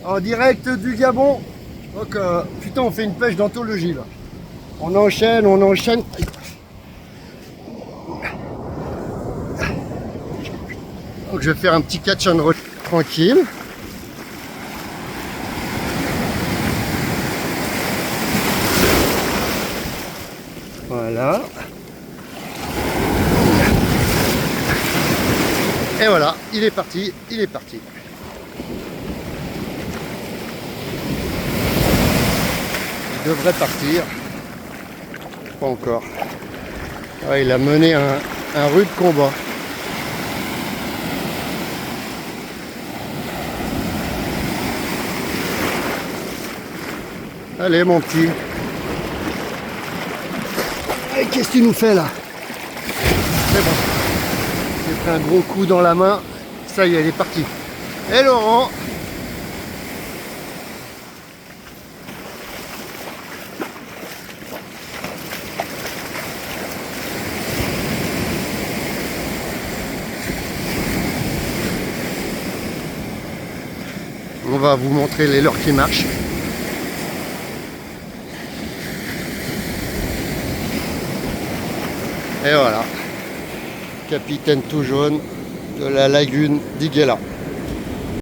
En direct du Gabon. Donc, putain, on fait une pêche d'anthologie là. On enchaîne, on enchaîne. Donc, je vais faire un petit catch and roll tranquille. Voilà. Et voilà, il est parti, il est parti. Il devrait partir. Pas encore. Ah, il a mené un rude combat. Allez mon petit. Allez, qu'est-ce que tu nous fais là? C'est bon. J'ai pris un gros coup dans la main. Ça y est, elle est partie. Et Laurent? On va vous montrer les leurres qui marchent. Et voilà, capitaine tout jaune de la lagune d'Iguela.